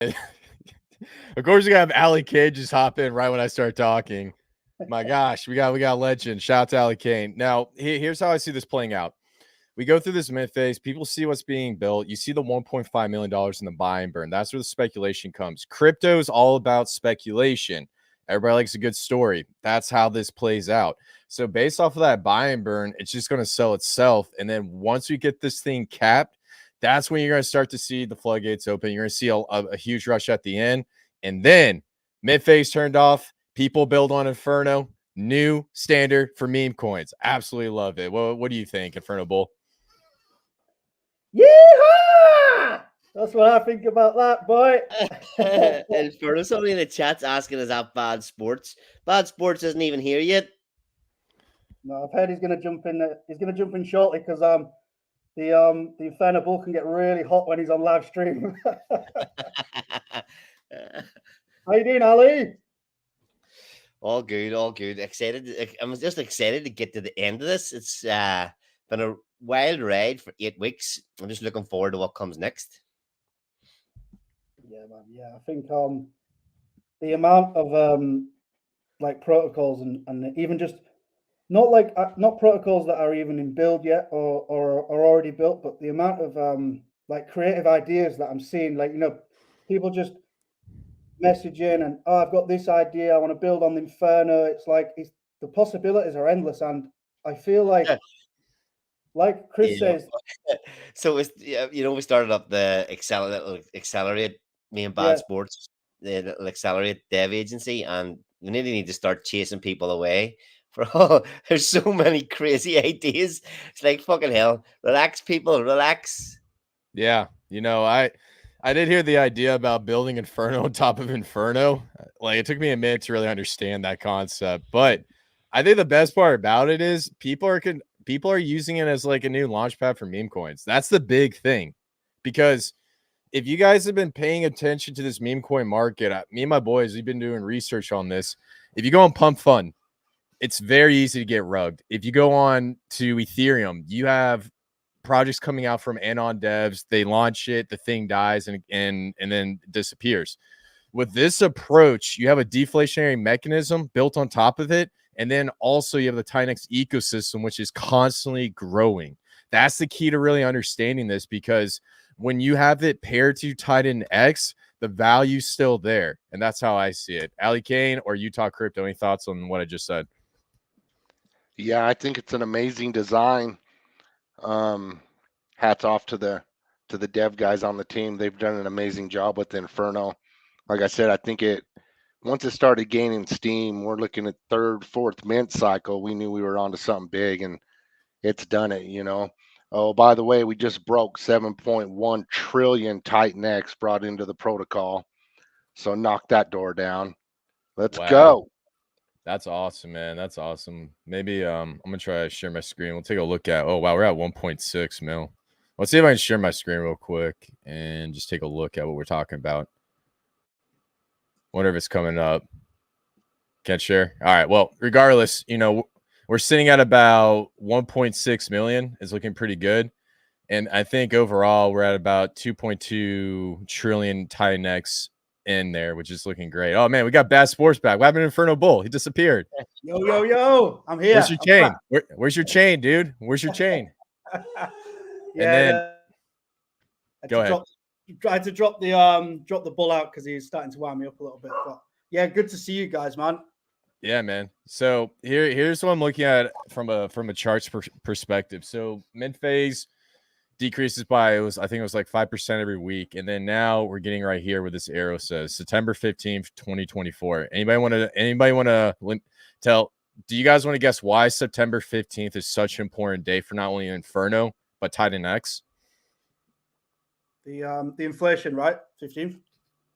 Of course, we got Ali Cage just hop in right when I start talking. My gosh, we got legend. Shout out to Ali Kane. Now, here's how I see this playing out. We go through this mid phase. People see what's being built. You see the $1.5 million in the buy and burn. That's where the speculation comes. Crypto is all about speculation. Everybody likes a good story. That's how this plays out. So based off of that buy and burn, it's just going to sell itself. And then once we get this thing capped, that's when you're going to start to see the floodgates open. You're going to see a huge rush at the end. And then mid phase turned off. People build on Inferno. New standard for meme coins. Absolutely love it. What do you think, Inferno Bull? Yeehaw! That's what I think about that, boy. Inferno, somebody in the chat's asking, is that bad sports? Bad sports isn't even here yet. No, I've heard he's going to jump in. He's going to jump in shortly because the Inferno Bull can get really hot when he's on live stream. How you doing, Ali? All good, all good. Excited. I'm just excited to get to the end of this. It's been a wild ride for 8 weeks. I'm just looking forward to what comes next. Yeah, man. Yeah, I think the amount of like protocols and even just not protocols that are even in build yet or already built, but the amount of like creative ideas that I'm seeing, like, you know, people just messaging and, oh, I've got this idea, I want to build on the Inferno. It's like the possibilities are endless, and I feel like Chris says. So it's, you know, we started up the accelerate me and Bad Sports, the accelerate dev agency, and we really need to start chasing people away. There's so many crazy ideas. It's like, fucking hell. Relax, people. Relax. Yeah, you know, I did hear the idea about building Inferno on top of Inferno. Like, it took me a minute to really understand that concept, but I think the best part about it is people are using it as like a new launch pad for meme coins. That's the big thing, because if you guys have been paying attention to this meme coin market, me and my boys, we've been doing research on this. If you go on Pump Fund, it's very easy to get rugged. If you go on to Ethereum, you have projects coming out from Anon devs. They launch it, the thing dies, and then disappears. With this approach, you have a deflationary mechanism built on top of it, and then also you have the Tinex ecosystem, which is constantly growing. That's the key to really understanding this, because when you have it paired to Titan X, the value's still there, and that's how I see it. Ali Kane or Utah Crypto, any thoughts on what I just said? Yeah, I think it's an amazing design. Hats off to the dev guys on the team. They've done an amazing job with Inferno. Like I said, I think once it started gaining steam, we're looking at third, fourth mint cycle. We knew we were onto something big, and it's done it, you know. Oh, by the way, we just broke 7.1 trillion Titan X brought into the protocol. So knock that door down. Let's go. That's awesome, man. That's awesome. Maybe I'm gonna try to share my screen. We'll take a look at. Oh wow, we're at 1.6 mil. Let's see if I can share my screen real quick and just take a look at what we're talking about. Wonder if it's coming up. Can't share. All right. Well, regardless, you know, we're sitting at about 1.6 million. It's looking pretty good. And I think overall we're at about 2.2 trillion Titan X in there, which is looking great. Oh man, we got Bad Sports back. What happened to Inferno Bull? He disappeared. Yo, I'm here. Where's your chain? Where's your chain, dude? Where's your chain? Yeah, go ahead. I had to drop the bull out because he's starting to wind me up a little bit. But yeah, good to see you guys, man. Yeah, man. So here's what I'm looking at from a charts perspective. So mid phase decreases by I think it was like 5% every week, and then now we're getting right here where this arrow says September 15th, 2024. Anybody want to tell? Do you guys want to guess why September 15th is such an important day for not only Inferno but Titan X? The inflation, right? 15th.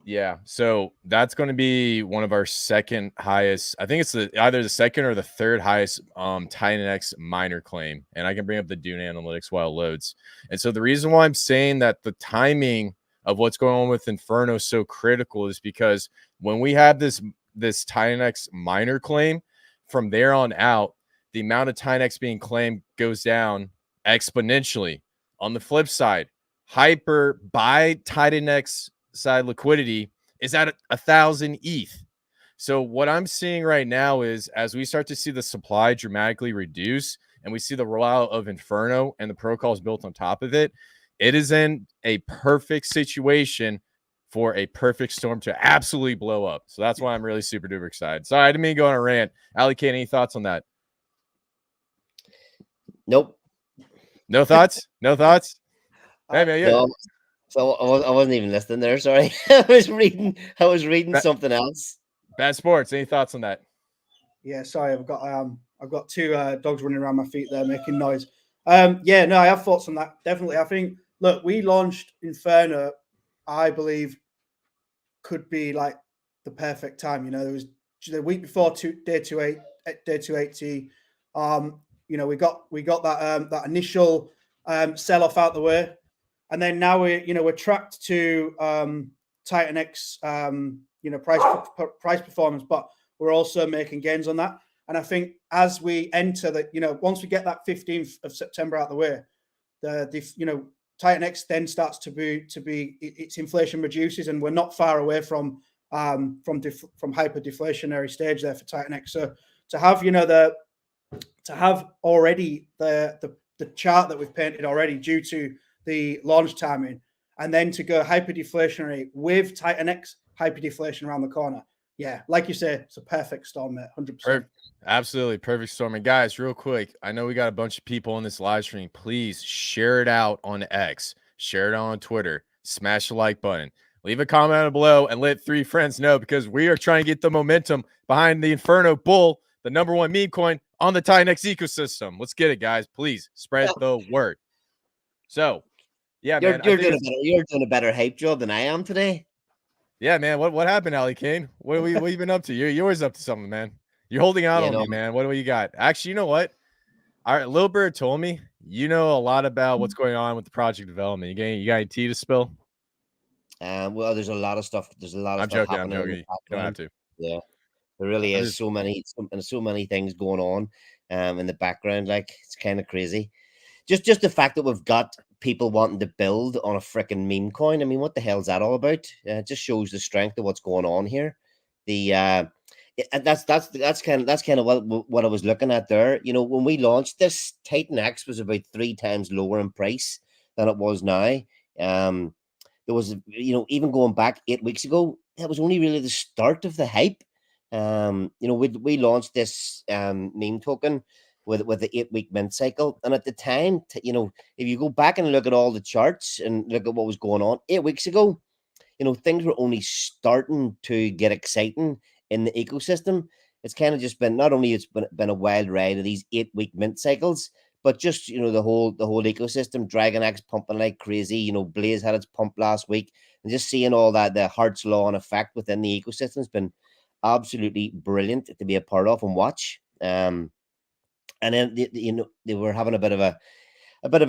Yeah, so that's going to be one of our second highest. I think it's either the second or the third highest Titan X miner claim. And I can bring up the Dune analytics while it loads. And so the reason why I'm saying that the timing of what's going on with Inferno is so critical is because when we have this Titan X miner claim, from there on out, the amount of Titan X being claimed goes down exponentially. On the flip side, hyper buy Titan X side liquidity is at 1,000 ETH. So what I'm seeing right now is as we start to see the supply dramatically reduce and we see the rollout of Inferno and the protocols built on top of it, it is in a perfect situation for a perfect storm to absolutely blow up. So that's why I'm really super duper excited. Sorry, I didn't mean to go on a rant. Ali Kane, any thoughts on that? Nope. No thoughts? No thoughts? Hey, man, yeah. No. So I wasn't even listening there. Sorry, I was reading something else. Bad Sports. Any thoughts on that? Yeah, sorry, I've got two dogs running around my feet there making noise. Yeah, no, I have thoughts on that. Definitely. I think, look, we launched Inferno, I believe, could be like the perfect time. You know, there was the week before day 280. You know, we got that that initial sell off out the way, and then now we're tracked to Titan X price performance, but we're also making gains on that. And I think as we enter that, once we get that 15th of September out of the way, the Titan X then starts to be its inflation reduces, and we're not far away from hyper deflationary stage there for Titan X. So to have already the chart that we've painted already due to the launch timing, and then to go hyper deflationary with Titan X hyper deflation around the corner. Yeah, like you said, it's a perfect storm, mate. 100%. Absolutely perfect storm. And guys, real quick, I know we got a bunch of people on this live stream. Please share it out on X, share it on Twitter, smash the like button, leave a comment below, and let 3 friends know, because we are trying to get the momentum behind the Inferno Bull, the #1 meme coin on the Titan X ecosystem. Let's get it, guys. Please spread the word. So, yeah, You're man, doing a better hype job than I am today. Yeah, man. What happened, Ali Kane? What have you been up to? You're always up to something, man. You're holding out on me, man. What do you got? Actually, you know what? All right, Lil Bird told me you know a lot about what's going on with the project development. You got any tea to spill? Well, there's a lot of stuff. There's a lot of I'm stuff joking. happening. I'm joking. You don't have to. Yeah, there really is so many things going on in the background. Like, it's kind of crazy. Just the fact that we've got people wanting to build on a freaking meme coin. I mean, what the hell's that all about? It just shows the strength of what's going on here. And that's kind of what I was looking at there. When we launched this, Titan X was about 3 times lower in price than it was now. There was, even going back 8 weeks ago, that was only really the start of the hype. We launched this meme token with the 8-week mint cycle, and at the time, if you go back and look at all the charts and look at what was going on 8 weeks ago, things were only starting to get exciting in the ecosystem. It's kind of just been, not only it's been a wild ride of these 8-week mint cycles, but just the whole ecosystem. Dragon X pumping like crazy. Blaze had its pump last week, and just seeing all that, the Hart's Law in effect within the ecosystem has been absolutely brilliant to be a part of and watch. And then they were having a bit of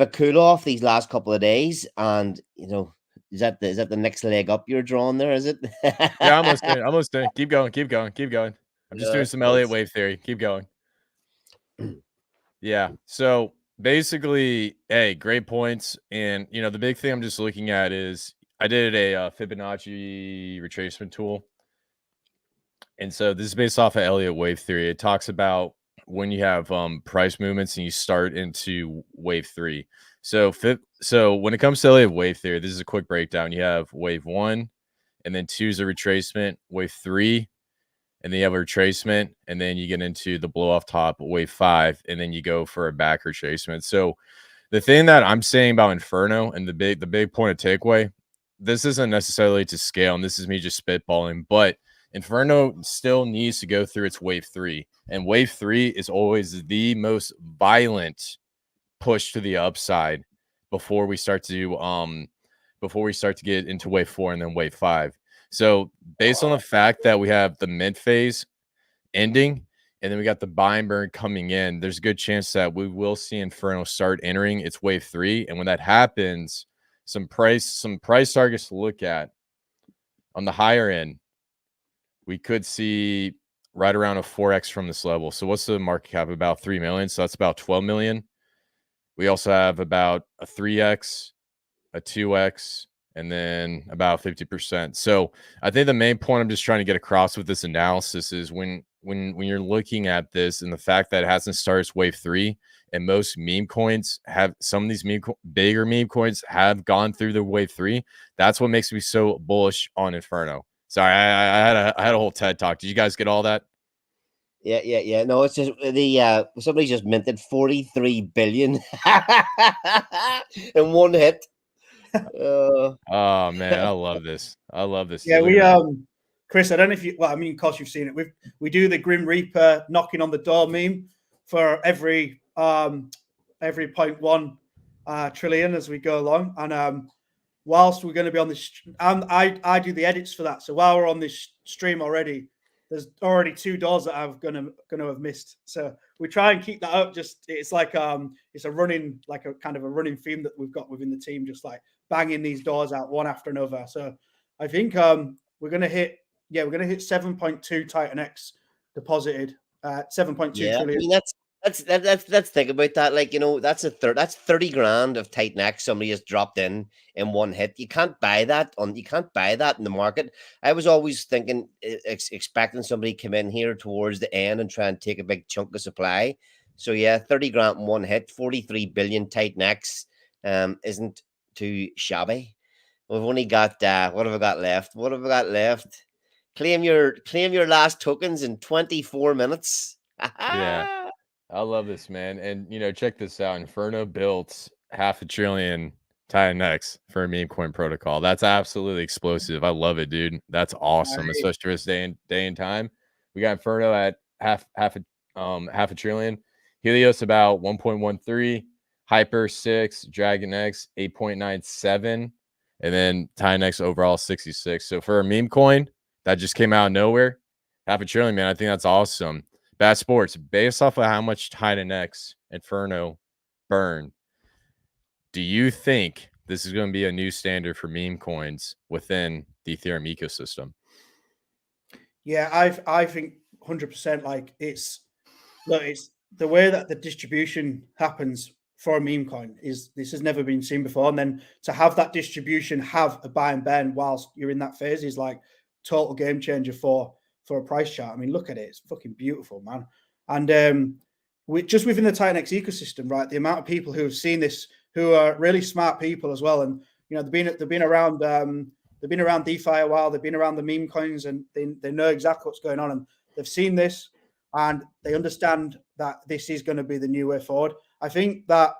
a cool off these last couple of days, and is that the next leg up you're drawing there? Is it? Yeah, almost done. Keep going. I'm just doing some Elliott wave theory. Keep going. Yeah. So basically, great points. And the big thing I'm just looking at is I did a Fibonacci retracement tool. And so this is based off of Elliott wave theory. It talks about when you have price movements and you start into wave 3. So when it comes to Elliott wave theory, this is a quick breakdown. You have wave 1, and then 2 is a retracement, wave 3, and then you have a retracement, and then you get into the blow off top, wave 5, and then you go for a back retracement. So the thing that I'm saying about Inferno and the big point of takeaway, this isn't necessarily to scale, and this is me just spitballing, but Inferno still needs to go through its wave 3, and wave 3 is always the most violent push to the upside before we start to get into wave 4 and then wave 5. So based on the fact that we have the mint phase ending and then we got the buy and burn coming in, there's a good chance that we will see Inferno start entering its wave 3. And when that happens, some price targets to look at on the higher end, we could see right around a 4x from this level. So what's the market cap? About 3 million. So that's about 12 million. We also have about a 3x, a 2x, and then about 50%. So I think the main point I'm just trying to get across with this analysis is when you're looking at this and the fact that it hasn't started wave 3, and most meme coins have, some of these bigger meme coins have gone through the wave 3. That's what makes me so bullish on Inferno. Sorry, I had a whole TED talk. Did you guys get all that? Yeah. No, it's just somebody just minted 43 billion in one hit. Oh man, I love this. I love this. Yeah, we Chris, I don't know if you, well, I mean, of course you've seen it. We do the Grim Reaper knocking on the door meme for every 0.1 trillion as we go along. And whilst we're going to be on this, and I do the edits for that. So while we're on this stream already, there's already 2 doors that I'm gonna have missed. So we try and keep that up. Just it's like it's a running, like a kind of a running theme that we've got within the team, just like banging these doors out one after another. So I think we're gonna hit 7.2 Titan X deposited, 7.2 trillion. I mean, let's think about that. Like, you know, that's 30 grand of Titan X somebody just dropped in one hit. You can't buy that in the market. I was always thinking, expecting somebody come in here towards the end and try and take a big chunk of supply. So yeah, 30 grand in one hit, 43 billion Titan X isn't too shabby. We've only got what have I got left? Claim your last tokens in 24 minutes. Yeah. I love this, man. And, you know, check this out. Inferno built 500 billion Titan X for a meme coin protocol. That's absolutely explosive. I love it, dude. That's awesome, especially for this day and time. We got Inferno at half a trillion. Helios about 1.13. Hyper 6. Dragon X 8.97. And then Titan X overall 66. So for a meme coin that just came out of nowhere, 500 billion, man, I think that's awesome. Bad Sports, based off of how much Titan X Inferno burned, do you think this is going to be a new standard for meme coins within the Ethereum ecosystem? Yeah, I think 100%. Like it's the way that the distribution happens for a meme coin is this has never been seen before, and then to have that distribution have a buy and burn whilst you're in that phase is like total game changer for a price chart. I mean, look at it; it's fucking beautiful, man. And just within the Titan X ecosystem, right? The amount of people who have seen this, who are really smart people as well, and you know they've been around DeFi a while. They've been around the meme coins, and they know exactly what's going on, and they've seen this, and they understand that this is going to be the new way forward. I think that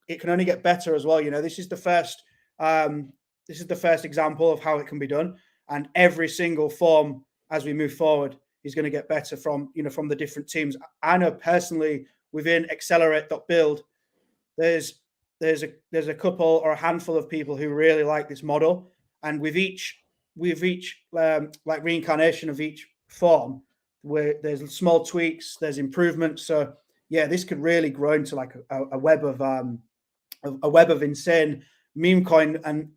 it can only get better as well. You know, this is the first example of how it can be done, and every single form as we move forward is going to get better from the different teams. I know personally within Accelerate.build, there's a couple or a handful of people who really like this model, and with each like reincarnation of each form, where there's small tweaks, there's improvements. So yeah, this could really grow into like a web of insane meme coin, and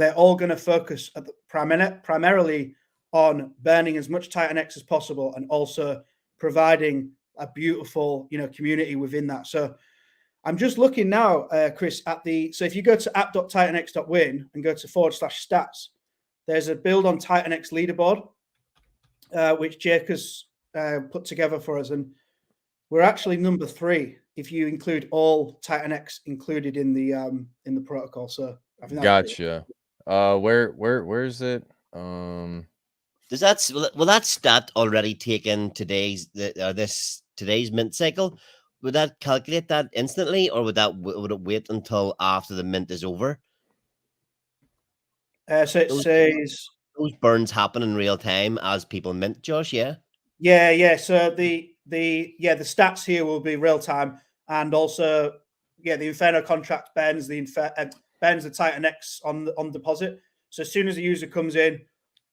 they're all going to focus primarily on burning as much Titan X as possible, and also providing a beautiful community within that. So I'm just looking now, Chris, so if you go to app.titanx.win and go to /stats, there's a build on Titan X leaderboard, which Jake has put together for us, and we're actually number 3 if you include all Titan X included in the protocol. So I think that's gotcha. Where is it? Will that stat already take in today's mint cycle? Would that calculate that instantly, or would it wait until after the mint is over? So it says those burns happen in real time as people mint, Josh. Yeah. So the stats here will be real time, and also the Inferno contract burns the Titan X on deposit. So as soon as the user comes in,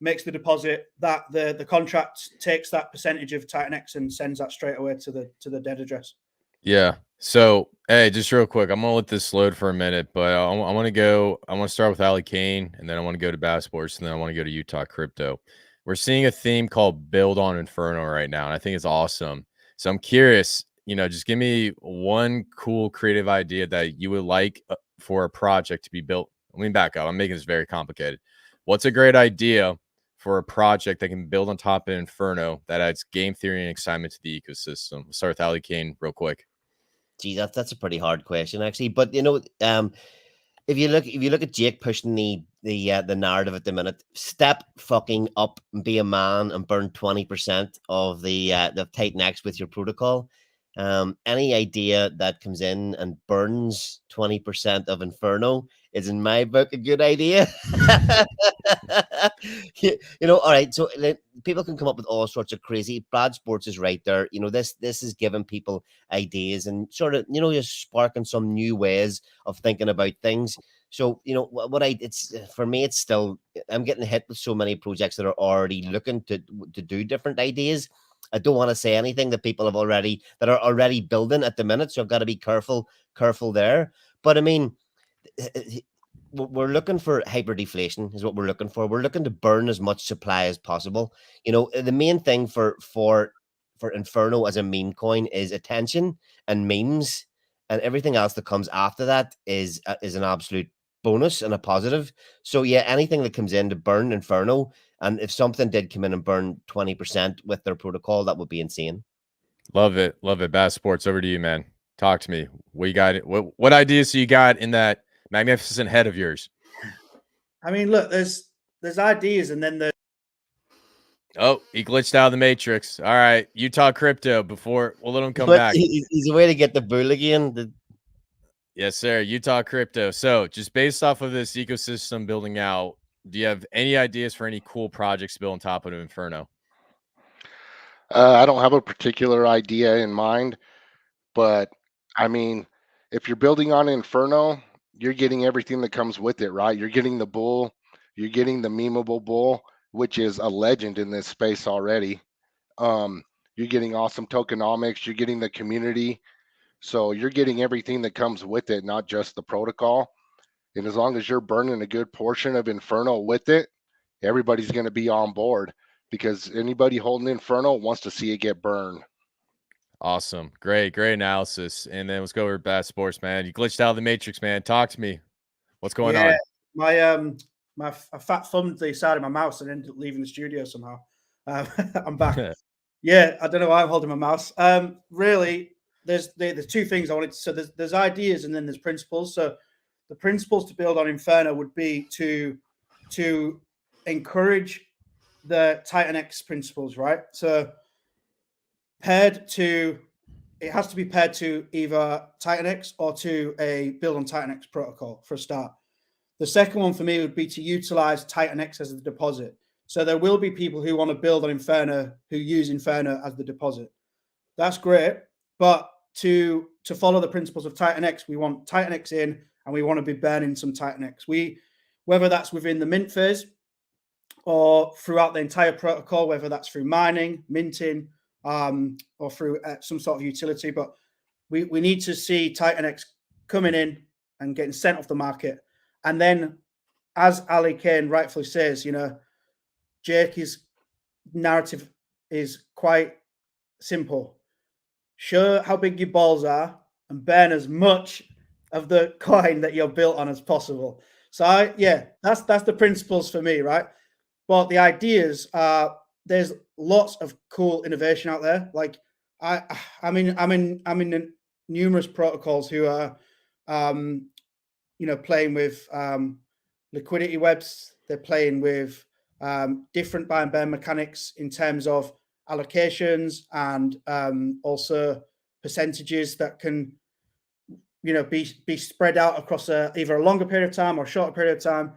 makes the deposit, that the contract takes that percentage of Titan X and sends that straight away to the dead address. Yeah. So, hey, just real quick, I'm gonna let this load for a minute, but I want to start with Ali Kane, and then I want to go to Bass Sports, and then I want to go to Utah Crypto. We're seeing a theme called Build on Inferno right now, and I think it's awesome. So I'm curious, just give me one cool creative idea that you would like for a project to be built let me back up. I'm making this very complicated. What's a great idea for a project that can build on top of Inferno that adds game theory and excitement to the ecosystem? We'll start with Ali Kane real quick. Gee, that's a pretty hard question, actually. But you know, if you look at Jake pushing the narrative at the minute, step fucking up and be a man and burn 20% of the Titan X with your protocol. Any idea that comes in and burns 20% of Inferno is, in my book, a good idea. You know, all right. So people can come up with all sorts of crazy. Brad Sports is right there. You know, this is giving people ideas and sort of, you know, just sparking some new ways of thinking about things. So, you know, it's for me, it's still, I'm getting hit with so many projects that are already looking to do different ideas. I don't want to say anything that people are already building at the minute. So I've got to be careful there. But I mean, we're looking for hyper deflation is what we're looking for. We're looking to burn as much supply as possible. You know, the main thing for Inferno as a meme coin is attention and memes, and everything else that comes after that is an absolute bonus and a positive. So yeah, anything that comes in to burn Inferno, and if something did come in and burn 20% with their protocol, that would be insane. Love it. Bass Sports, over to you, man. Talk to me. What you got? What ideas do you got in that magnificent head of yours? I mean, look, there's ideas, and then Oh, he glitched out of the matrix. All right, Utah Crypto. Before we'll let him come back. He's a way to get the bull again. Yes, sir. Utah Crypto. So, just based off of this ecosystem building out, do you have any ideas for any cool projects to build on top of Inferno? I don't have a particular idea in mind, but I mean, if you're building on Inferno, you're getting everything that comes with it, right? You're getting the bull, you're getting the memeable bull, which is a legend in this space already. You're getting awesome tokenomics, you're getting the community. So you're getting everything that comes with it, not just the protocol. And as long as you're burning a good portion of Inferno with it, everybody's going to be on board, because anybody holding Inferno wants to see it get burned. Awesome. Great analysis. And then let's go over Bass Sports, man. You glitched out of the matrix, man. Talk to me. What's going on? I fat thumbed the side of my mouse and ended up leaving the studio somehow. I'm back. Yeah, I don't know why I'm holding my mouse. Really, there's two things I wanted to, so there's ideas and then there's principles. So the principles to build on Inferno would be to encourage the Titan X principles, right? So it has to be paired to either Titan X or to a build on Titan X protocol for a start. The second one for me would be to utilize Titan X as the deposit. So there will be people who want to build on Inferno who use Inferno as the deposit. That's great, but to follow the principles of Titan X, we want Titan X in, and we want to be burning some Titan X. Whether that's within the mint phase or throughout the entire protocol, whether that's through mining, minting, or through some sort of utility, but we need to see Titan X coming in and getting sent off the market. And then, as Ali Kane rightfully says, you know, Jake's narrative is quite simple. Show how big your balls are and burn as much of the coin that you're built on as possible. So that's the principles for me, right? But the ideas are, there's lots of cool innovation out there. Like I'm in numerous protocols who are playing with liquidity webs. They're playing with different buy and burn mechanics in terms of allocations and also percentages that can be spread out across either a longer period of time or a shorter period of time.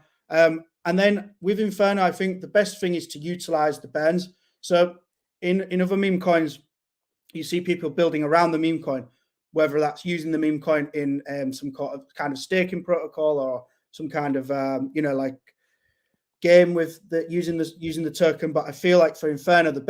And then with Inferno, I think the best thing is to utilize the burns. So in other meme coins, you see people building around the meme coin, whether that's using the meme coin in some kind of staking protocol or some kind of like game with using the token. But I feel like for Inferno, the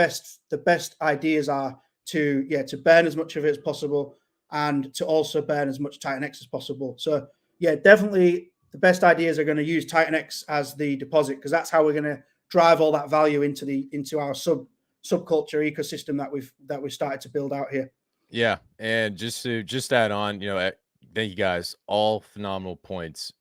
best ideas are to burn as much of it as possible and to also burn as much Titan X as possible. So yeah, definitely the best ideas are going to use Titan X as the deposit, because that's how we're going to drive all that value into our subculture ecosystem that we've started to build out here. Yeah, and just add on, thank you guys, all phenomenal points.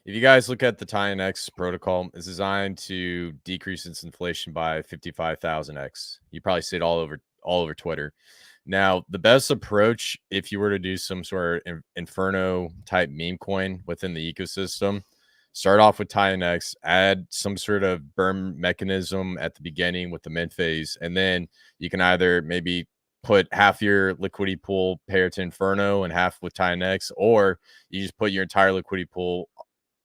if you guys look at the TINX protocol, it's designed to decrease its inflation by 55,000x. You probably see it all over Twitter. Now, the best approach, if you were to do some sort of Inferno type meme coin within the ecosystem, start off with TINX, add some sort of burn mechanism at the beginning with the mint phase, and then you can either maybe put half your liquidity pool paired to Inferno and half with TINX, or you just put your entire liquidity pool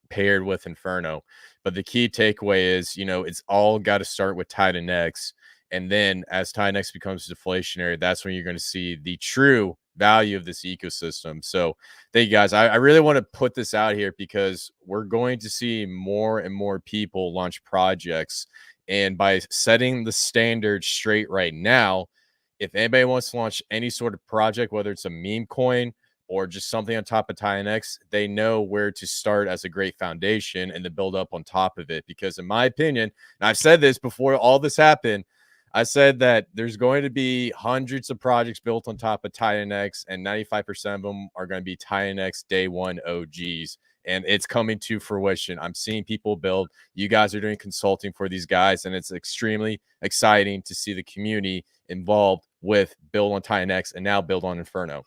paired with Inferno. But the key takeaway is, it's all got to start with TINX. And then as TINX becomes deflationary, that's when you're going to see the true value of this ecosystem. So thank you guys. I really want to put this out here because we're going to see more and more people launch projects. And by setting the standard straight right now, if anybody wants to launch any sort of project, whether it's a meme coin or just something on top of TINX, they know where to start as a great foundation and to build up on top of it. Because in my opinion, and I've said this before all this happened, I said that there's going to be hundreds of projects built on top of TINX, and 95% of them are going to be TINX day one OGs. And it's coming to fruition. I'm seeing people build. You guys are doing consulting for these guys, and it's extremely exciting to see the community involved with build on TINX and now build on Inferno.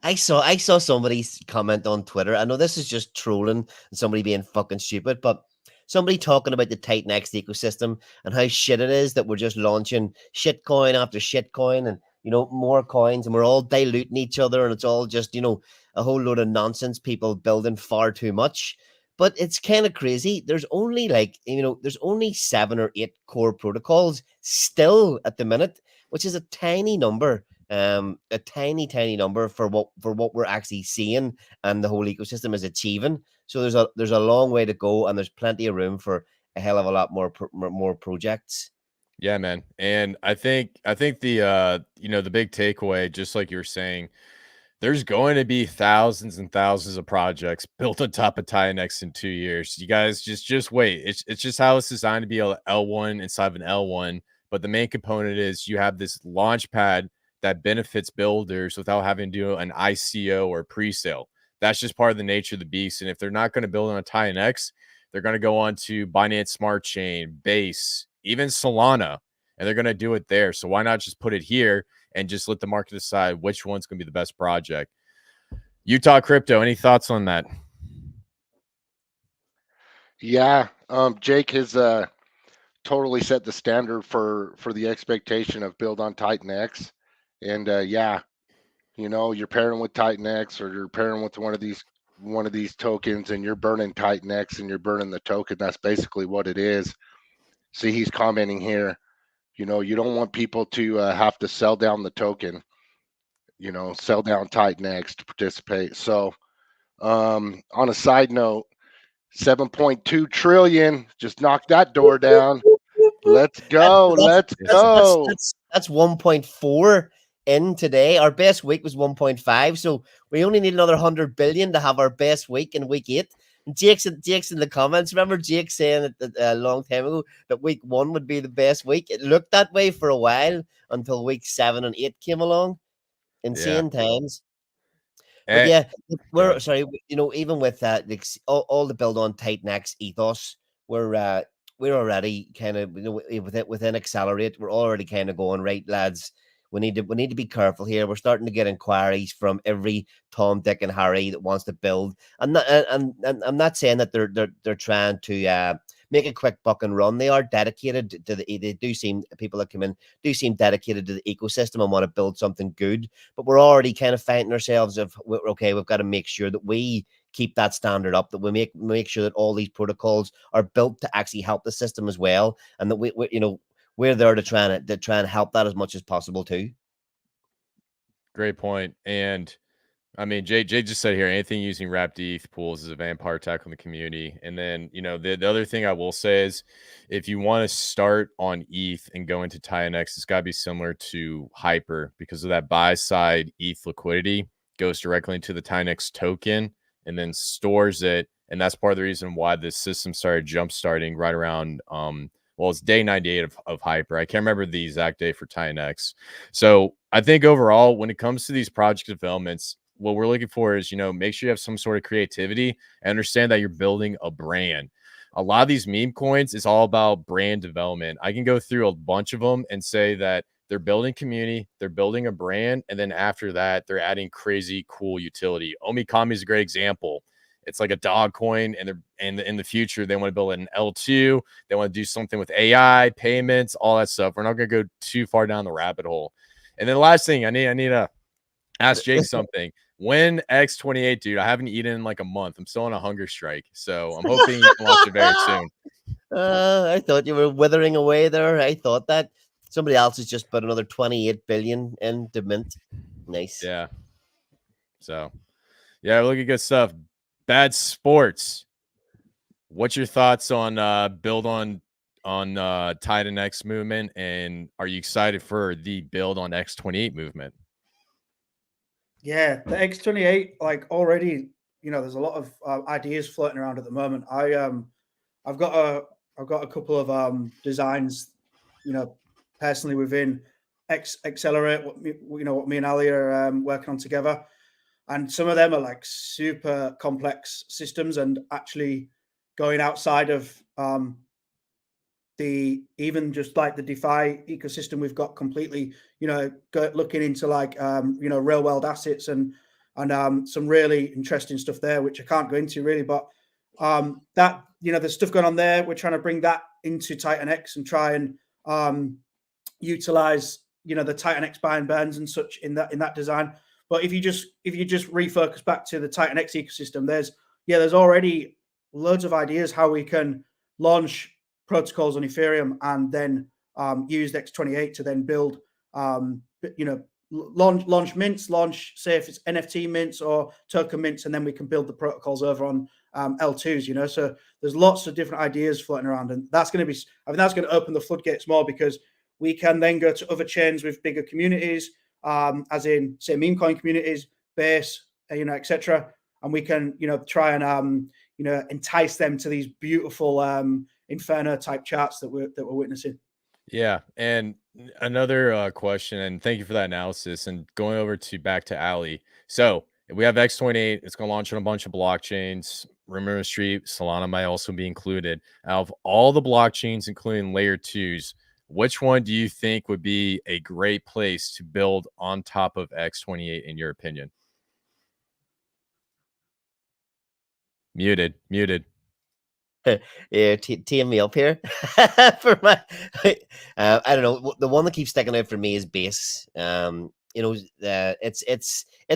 I saw somebody comment on Twitter. I know this is just trolling and somebody being fucking stupid, but somebody talking about the TINX ecosystem and how shit it is that we're just launching shit coin after shit coin and more coins, and we're all diluting each other, and it's all just a whole load of nonsense, people building far too much. But it's kind of crazy. There's only there's only 7 or 8 core protocols still at the minute, which is a tiny number. A tiny number for what we're actually seeing and the whole ecosystem is achieving. So there's a long way to go, and there's plenty of room for a hell of a lot more projects. Yeah, man. And I think the the big takeaway, just like you were saying, there's going to be thousands and thousands of projects built on top of TINX in 2 years. You guys just wait. It's just how it's designed to be a L1 inside of an L1. But the main component is you have this launch pad that benefits builders without having to do an ICO or pre-sale. That's just part of the nature of the beast. And if they're not going to build on a TINX, they're going to go on to Binance Smart Chain, Base, even Solana, and they're going to do it there. So why not just put it here and just let the market decide which one's going to be the best project? Utah Crypto, any thoughts on that? Yeah, Jake has totally set the standard for the expectation of build on TINX. And yeah, you're pairing with TINX, or you're pairing with one of these tokens, and you're burning TINX and you're burning the token. That's basically what it is. See, he's commenting here. You don't want people to have to sell down the token. Sell down TINX to participate. So, on a side note, 7.2 trillion. Just knock that door down. Let's go. Let's go. That's 1.4 in today. Our best week was 1.5. So we only need another 100 billion to have our best week in week 8. And Jake's in the comments. Remember Jake saying that a long time ago that week 1 would be the best week? It looked that way for a while until week 7 and 8 came along. Insane times. But yeah, we're sorry. Even with that, all the build on TINX ethos, we're already kind of within Accelerate. We're already kind of going, right, lads. We need to be careful here. We're starting to get inquiries from every Tom, Dick, and Harry that wants to build. I'm not saying that they're trying to make a quick buck and run. They are dedicated to people that come in do seem dedicated to the ecosystem and want to build something good. But we're already kind of finding ourselves we've got to make sure that we keep that standard up, that we make sure that all these protocols are built to actually help the system as well, and that we're there to try and help that as much as possible too. Great point. And I mean, Jay just said here, anything using wrapped ETH pools is a vampire attack on the community. And then, the other thing I will say is if you want to start on ETH and go into TINX, it's got to be similar to Hyper because of that buy side ETH liquidity goes directly into the TINX token and then stores it. And that's part of the reason why this system started jump starting right around, it's day 98 of Hyper. I can't remember the exact day for TINX. So I think overall, when it comes to these project developments, what we're looking for is, make sure you have some sort of creativity and understand that you're building a brand. A lot of these meme coins is all about brand development. I can go through a bunch of them and say that they're building community, they're building a brand, and then after that, they're adding crazy cool utility. Omikami is a great example. It's like a dog coin, and they're in the future they want to build an L2. They want to do something with AI, payments, all that stuff. We're not going to go too far down the rabbit hole. And then the last thing, I need to ask Jake something. When X28, dude, I haven't eaten in like a month. I'm still on a hunger strike, so I'm hoping you can launch it very soon. I thought you were withering away there. I thought that somebody else has just put another 28 billion into mint. Nice. Yeah. So, yeah, look at good stuff. Bad Sports. What's your thoughts on build on Titan X movement, and are you excited for the build on X28 movement? Yeah, the X28, like already, there's a lot of ideas floating around at the moment. I've got a couple of designs, personally within Accelerate. What me and Ali are working on together, and some of them are like super complex systems, and actually going outside of even just like the DeFi ecosystem we've got completely, looking into like real world assets and some really interesting stuff there, which I can't go into really, but that there's stuff going on there. We're trying to bring that into Titan X and try and utilize the Titan X buy and burns and such in that design. But if you just refocus back to the Titan X ecosystem, there's already loads of ideas how we can launch protocols on Ethereum and then use X28 to then build, launch mints, say if it's NFT mints or token mints, and then we can build the protocols over on L2s, so there's lots of different ideas floating around, and that's going to open the floodgates more, because we can then go to other chains with bigger communities, as in say meme coin communities, base, etc. And we can, try and, entice them to these beautiful Inferno type charts that we're witnessing. Yeah. And another question, and thank you for that analysis. And going over back to Ali. So if we have X28, it's going to launch on a bunch of blockchains. Rumor Street, Solana might also be included. Out of all the blockchains, including layer 2s, which one do you think would be a great place to build on top of X28 in your opinion? Muted. Yeah, teeing me up here for my. I don't know. The one that keeps sticking out for me is base. It's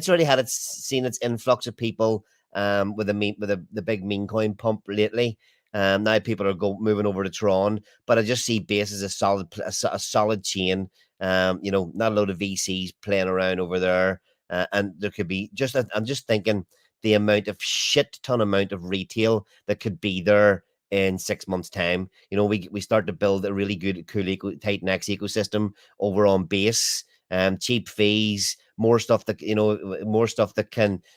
already had seen its influx of people with the big meme coin pump lately. Now people are moving over to Tron, but I just see base as a solid chain. Not a load of VCs playing around over there, and there could be I'm just thinking the amount of amount of retail that could be there in 6 months' time. We start to build a really good, cool Titan X ecosystem over on base. Cheap fees, more stuff that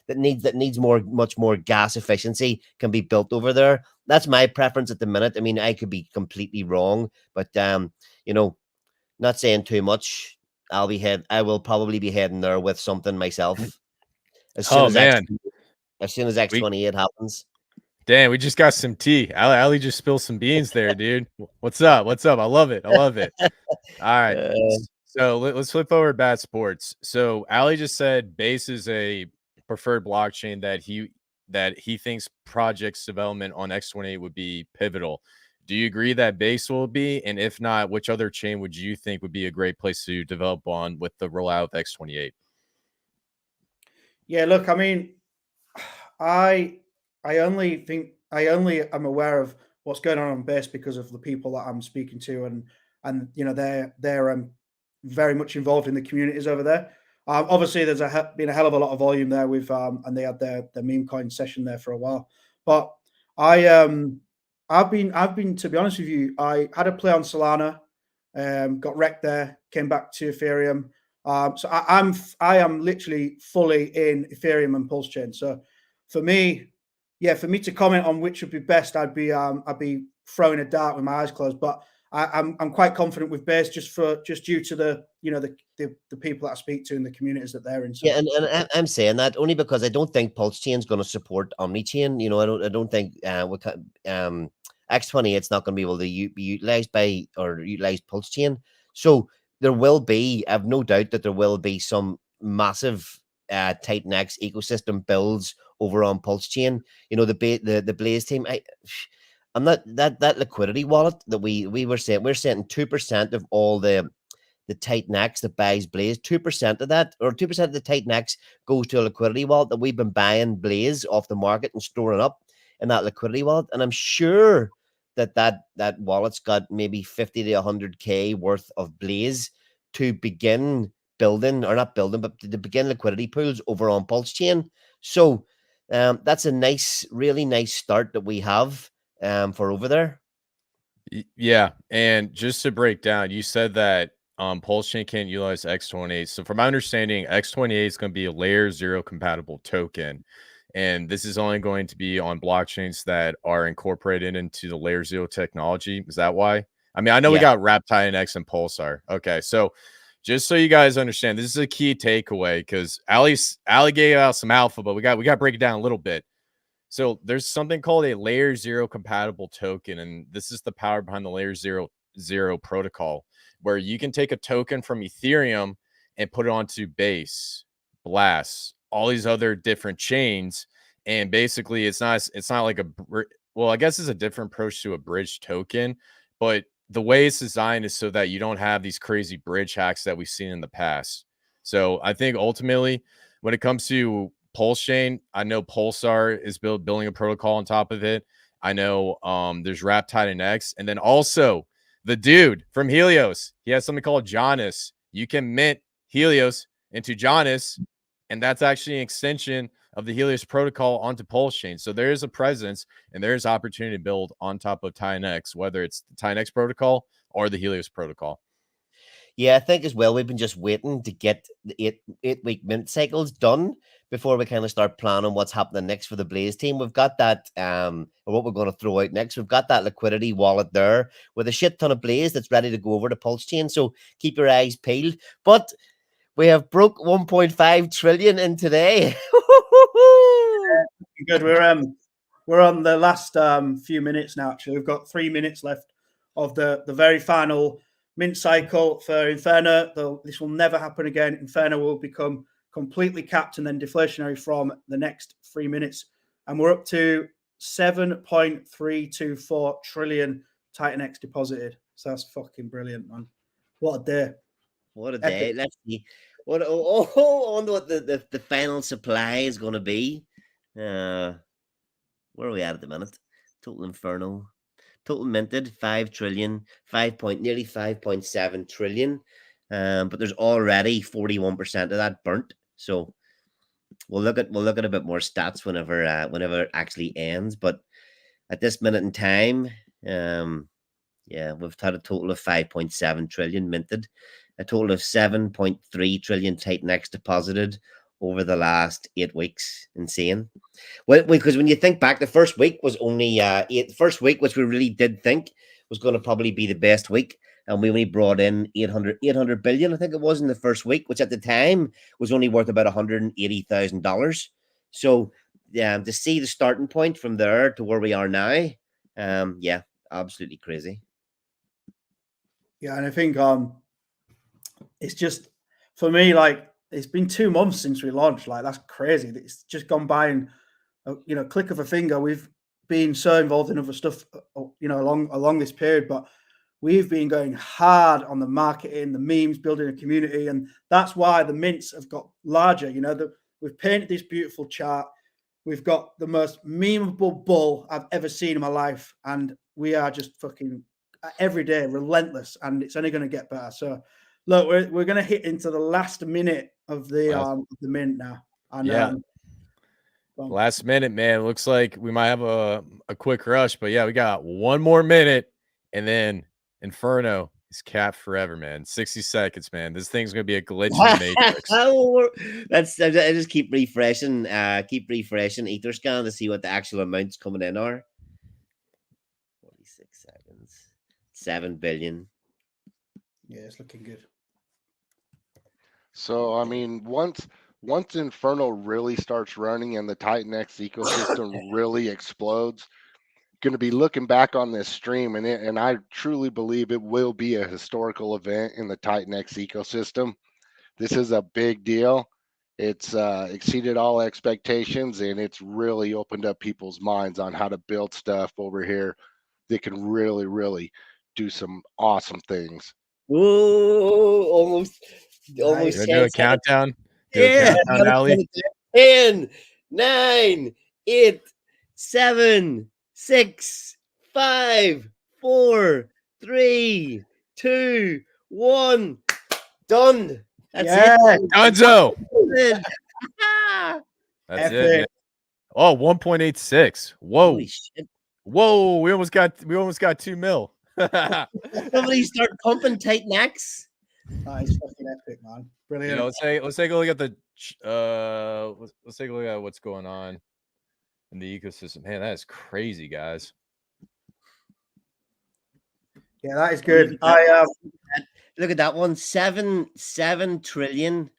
needs much more gas efficiency can be built over there. That's my preference at the minute. I mean, I could be completely wrong, but not saying too much. I will probably be heading there with something myself as soon as X28 happens. Damn, we just got some tea. Ali just spilled some beans there, dude. What's up? I love it. All right. So let's flip over to Bad Sports. So Ali just said base is a preferred blockchain that he thinks projects development on X28 would be pivotal. Do you agree that base will be? And if not, which other chain would you think would be a great place to develop on with the rollout of X28? Yeah, look, I mean, I only am aware of what's going on base because of the people that I'm speaking to, and they're very much involved in the communities over there. Obviously, there's been a hell of a lot of volume there with and they had their meme coin session there for a while. But I've been to be honest with you, I had a play on Solana, got wrecked there, came back to Ethereum. So I am literally fully in Ethereum and Pulse Chain. So for me to comment on which would be best, I'd be throwing a dart with my eyes closed. But I'm quite confident with base just due to the the people that I speak to in the communities that they're in. So. Yeah, and I'm saying that only because I don't think Pulse Chain is going to support OmniChain. You know, I don't think X28 is not going to be able to be utilized by or utilize Pulse Chain. So there will be, I've no doubt that there will be some massive Titan X ecosystem builds over on Pulse Chain. You know, the Blaze team. I'm not that liquidity wallet that we were saying, we're setting 2% of all the Titan X that buys Blaze, 2% of that, or 2% of the Titan X goes to a liquidity wallet that we've been buying Blaze off the market and storing up in that liquidity wallet. And I'm sure that wallet's got maybe 50 to 100K worth of Blaze to begin building, or not building, but to begin liquidity pools over on Pulse Chain. So that's a really nice start that we have for over there. Yeah, and just to break down, you said that Pulse Chain can't utilize X28. So from my understanding, X28 is going to be a layer 0 compatible token. And this is only going to be on blockchains that are incorporated into the layer 0 technology. Is that why? I mean, I know we got Wrap Titan X and Pulsar. Okay, so just so you guys understand, this is a key takeaway because Ali gave out some alpha, but we got to break it down a little bit. So there's something called a layer 0 compatible token, and this is the power behind the layer 0 protocol, where you can take a token from Ethereum and put it onto Base, Blast, all these other different chains. And basically it's not like I guess it's a different approach to a bridge token, but the way it's designed is so that you don't have these crazy bridge hacks that we've seen in the past. So I think ultimately when it comes to Pulse Chain, I know Pulsar is building a protocol on top of it. I know there's Wrap Titan X, and then also the dude from Helios, he has something called Janus. You can mint Helios into Janus, and that's actually an extension of the Helios protocol onto Pulse Chain. So there is a presence and there's opportunity to build on top of Titan X, whether it's the Titan X protocol or the Helios protocol. Yeah, I think as well, we've been just waiting to get the eight-week mint cycles done before we kind of start planning what's happening next for the Blaze team. We've got that, or what we're going to throw out next. We've got that liquidity wallet there with a shit ton of Blaze that's ready to go over to Pulse Chain. So keep your eyes peeled. But we have broke 1.5 trillion in today. Good. We're on the last few minutes now. Actually, we've got 3 minutes left of the very final mint cycle for Inferno. This will never happen again. Inferno will become completely capped and then deflationary from the next 3 minutes. And we're up to 7.324 trillion Titan X deposited. So that's fucking brilliant, man. What a day. What a day. Epic. Let's see. I wonder what the final supply is going to be. Where are we at the minute? Total Inferno. Total minted 5 trillion, nearly 5.7 trillion. But there's already 41% of that burnt. So we'll look at a bit more stats whenever it actually ends. But at this minute in time, we've had a total of 5.7 trillion minted, a total of 7.3 trillion Titan X deposited over the last 8 weeks. Insane. Well, because when you think back, the first week was only first week, which we really did think was going to probably be the best week. And we only brought in 800 billion, I think it was, in the first week, which at the time was only worth about $180,000. So to see the starting point from there to where we are now, absolutely crazy. Yeah, and I think it's just, for me, like, it's been 2 months since we launched. Like, that's crazy. It's just gone by in click of a finger. We've been so involved in other stuff, along this period, but we've been going hard on the marketing, the memes, building a community, and that's why the mints have got larger. We've painted this beautiful chart. We've got the most memeable bull I've ever seen in my life, and we are just fucking every day relentless, and it's only going to get better. So, look, we're going to hit into the last minute of the mint now. And, last minute, man. Looks like we might have a quick rush, but yeah, we got 1 more minute, and then Inferno is capped forever, man. 60 seconds, man. This thing's gonna be a glitch in the matrix. I just keep refreshing Etherscan to see what the actual amounts coming in are. 46 seconds. 7 billion. Yeah, it's looking good. So I mean, once Inferno really starts running and the Titan X ecosystem really explodes, going to be looking back on this stream, and I truly believe it will be a historical event in the Titan X ecosystem. This is a big deal. It's exceeded all expectations, and it's really opened up people's minds on how to build stuff over here that can really, really do some awesome things. Whoa, almost You 10 wanna do a seconds. countdown? Do a Yeah, countdown, Ali? 10, 9, 8, 7, 6, 5, 4, 3, 2, 1. Done. That's Yeah, it. Dunzo. That's Epic. it, man. Oh, 1.86. Whoa. Holy shit. Whoa, we almost got 2 mil. Somebody start pumping Titan X. That is fucking epic, man. Brilliant. You know, let's take a look at the let's take a look at what's going on in the ecosystem. Man, that is crazy, guys. Yeah, that is good. I Look at that one. 7 trillion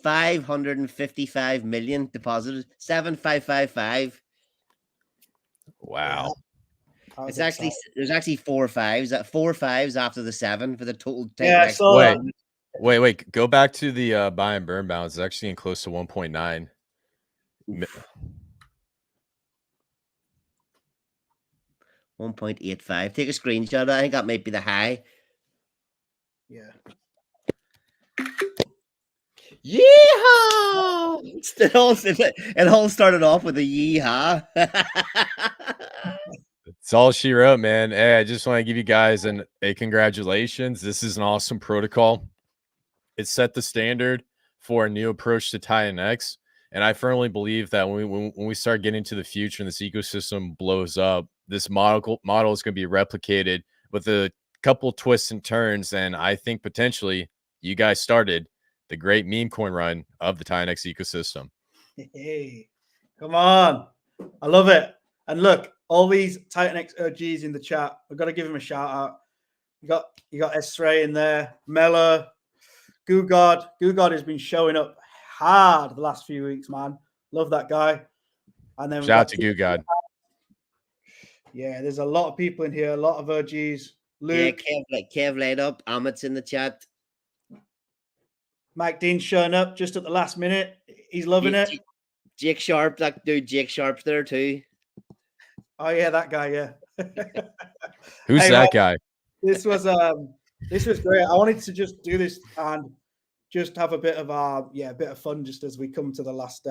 555 million deposited. 7555. Wow. I was It's actually excited. there's actually 4 fives. 4 fives after the 7 for the total Titan Yeah, I X. saw Wait. that. Wait. Go back to the buy and burn balance. It's actually in close to 1.9. 1.85. Take a screenshot. I think that might be the high. Yeah. Yeehaw! It all started off with a yeehaw. It's all she wrote, man. Hey, I just want to give you guys a congratulations. This is an awesome protocol. It set the standard for a new approach to Titan X. And I firmly believe that when we start getting to the future and this ecosystem blows up, this model is going to be replicated with a couple twists and turns. And I think potentially you guys started the great meme coin run of the Titan X ecosystem. Hey, come on. I love it. And look, all these Titan X OGs in the chat. I've got to give him a shout out. You got S-Ray in there, Mella, Gugard. Gugard has been showing up hard the last few weeks, man. Love that guy. And then Shout out to Gugard. Yeah, there's a lot of people in here, a lot of OGs. Luke, Yeah, Kev laid up. Amit's in the chat. Mike Dean showing up just at the last minute. He's loving it. Jake Sharp, that dude Jake Sharp's there too. Oh yeah, that guy, yeah. Who's Hey, that man, guy? This was great. I wanted to just do this and just have a bit of fun just as we come to the last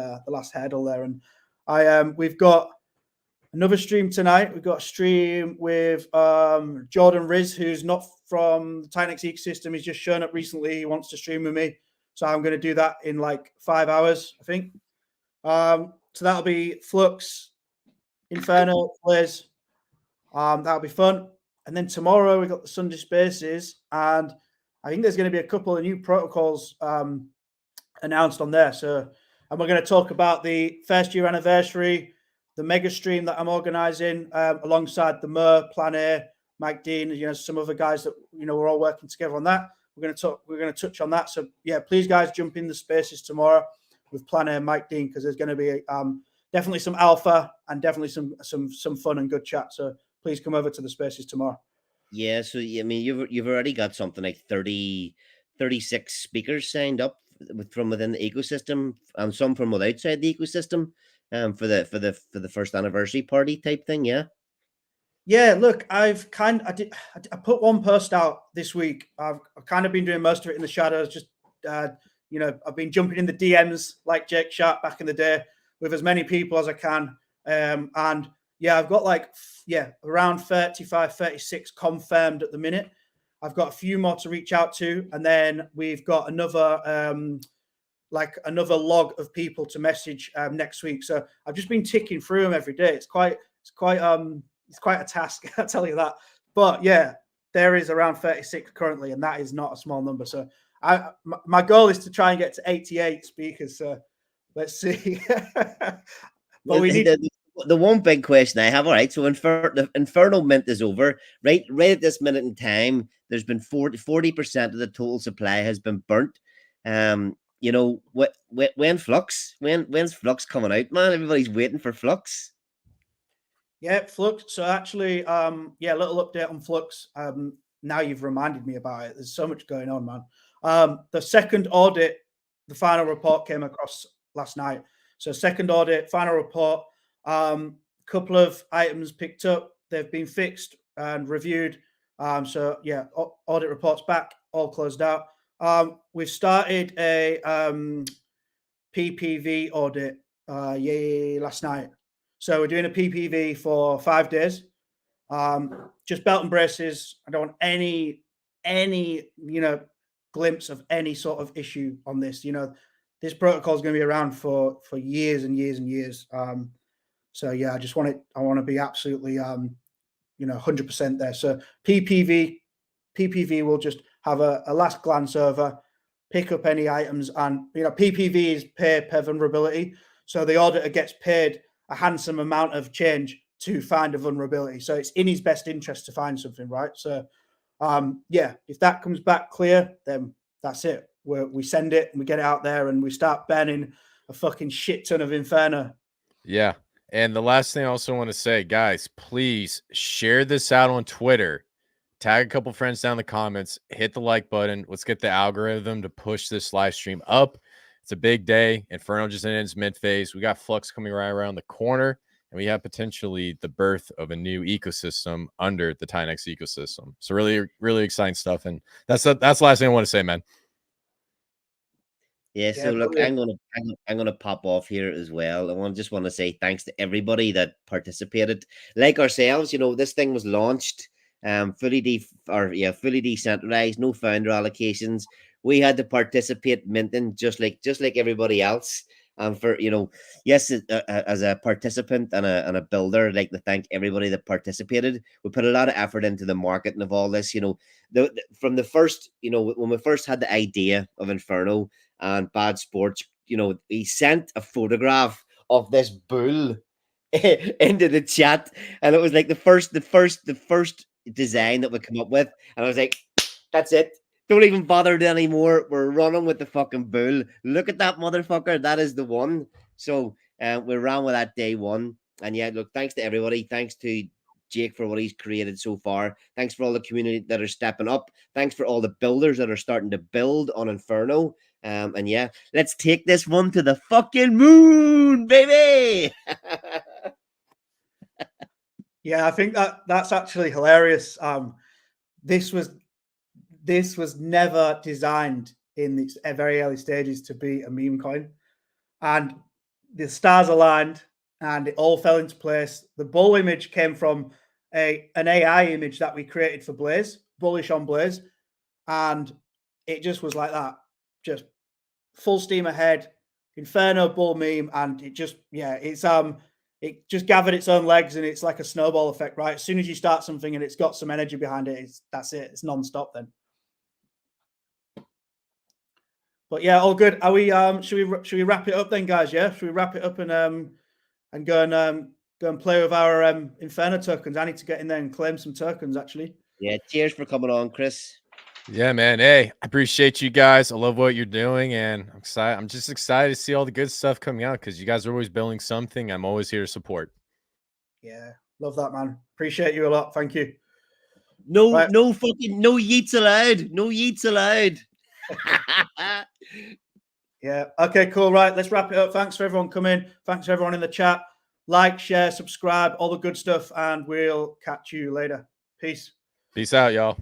hurdle there. And we've got another stream tonight. We've got a stream with Jordan Riz, who's not from the Titan X ecosystem. He's just shown up recently. He wants to stream with me. So I'm going to do that in like 5 hours, I think. So that'll be Flux, Inferno, Blaze. That'll be fun. And then tomorrow we got the Sunday Spaces, and I think there's going to be a couple of new protocols announced on there. So, and we're going to talk about the first year anniversary, the mega stream that I'm organizing alongside the Mer, Plan A, Mike Dean, some other guys that we're all working together on that. We're going to touch on that. So yeah, please guys jump in the spaces tomorrow with Plan A and Mike Dean, because there's going to be definitely some alpha and definitely some fun and good chat. So please come over to the spaces tomorrow. Yeah, so I mean you've already got something like 36 speakers signed up from within the ecosystem, and some from outside the ecosystem, for the first anniversary party type thing. Yeah, look, I put one post out this week. I've kind of been doing most of it in the shadows. Just I've been jumping in the DMs like Jake Sharp back in the day with as many people as I can. And yeah, I've got around 35, 36 confirmed at the minute. I've got a few more to reach out to, and then we've got another log of people to message next week. So I've just been ticking through them every day. It's quite a task, I'll tell you that. But yeah, there is around 36 currently, and that is not a small number. So my goal is to try and get to 88 speakers. So let's see. But we need The one big question I have, all right, so the Inferno mint is over, right at this minute in time, there's been 40% of the total supply has been burnt. You know, when when's Flux coming out, man? Everybody's waiting for Flux. Yeah, Flux. So actually, yeah, a little update on Flux. Now you've reminded me about it. There's so much going on, man. The second audit, the final report came across last night. So second audit, final report, couple of items picked up. They've been fixed and reviewed. So yeah, audit reports back, all closed out. We've started a PPV audit last night. So we're doing a PPV for 5 days. Just belt and braces. I don't want any glimpse of any sort of issue on this. This protocol is going to be around for years and years and years. So yeah, I want to be absolutely 100% there. So PPV will just have a last glance over, pick up any items, and PPV is pay per vulnerability. So the auditor gets paid a handsome amount of change to find a vulnerability. So it's in his best interest to find something, right? So yeah, if that comes back clear, then that's it. We send it and we get it out there and we start banning a fucking shit ton of Inferno. Yeah. And the last thing I also want to say, guys, please share this out on Twitter. Tag a couple friends down in the comments. Hit the like button. Let's get the algorithm to push this live stream up. It's a big day. Inferno just ended its mid phase. We got Flux coming right around the corner, and we have potentially the birth of a new ecosystem under the Tynex ecosystem. So really, really exciting stuff. And that's the last thing I want to say, man. Yeah, so look, I'm gonna pop off here as well. I just want to say thanks to everybody that participated. Like ourselves, this thing was launched fully decentralized, no founder allocations. We had to participate minting just like everybody else. For yes, as a participant and a builder, I'd like to thank everybody that participated. We put a lot of effort into the marketing of all this. From the first, when we first had the idea of Inferno and Bad Sports, he sent a photograph of this bull into the chat, and it was like the first design that we come up with, and I was like, that's it. Don't even bother anymore. We're running with the fucking bull. Look at that motherfucker. That is the one. So we ran with that day one. And yeah, look, thanks to everybody. Thanks to Jake for what he's created so far. Thanks for all the community that are stepping up. Thanks for all the builders that are starting to build on Inferno. And yeah, let's take this one to the fucking moon, baby. Yeah, I think that's actually hilarious. This was never designed in its very early stages to be a meme coin, and the stars aligned and it all fell into place. The bull image came from an AI image that we created for Blaze, bullish on Blaze, and it just was like that, just full steam ahead, Inferno bull meme, and it just it just gathered its own legs, and it's like a snowball effect, right? As soon as you start something and it's got some energy behind it, that's it. It's non-stop then. But yeah, all good. Are we? Should we wrap it up then, guys? Yeah, should we wrap it up and go and play with our Inferno tokens? I need to get in there and claim some tokens, actually. Yeah, cheers for coming on, Chris. Yeah, man. Hey, I appreciate you guys. I love what you're doing, and I'm excited. I'm just excited to see all the good stuff coming out because you guys are always building something. I'm always here to support. Yeah, love that, man. Appreciate you a lot. Thank you. No yeets allowed. No yeets allowed. Yeah. Okay, cool. Right. Let's wrap it up. Thanks for everyone coming. Thanks for everyone in the chat. Like, share, subscribe, all the good stuff, and we'll catch you later. Peace. Peace out, y'all.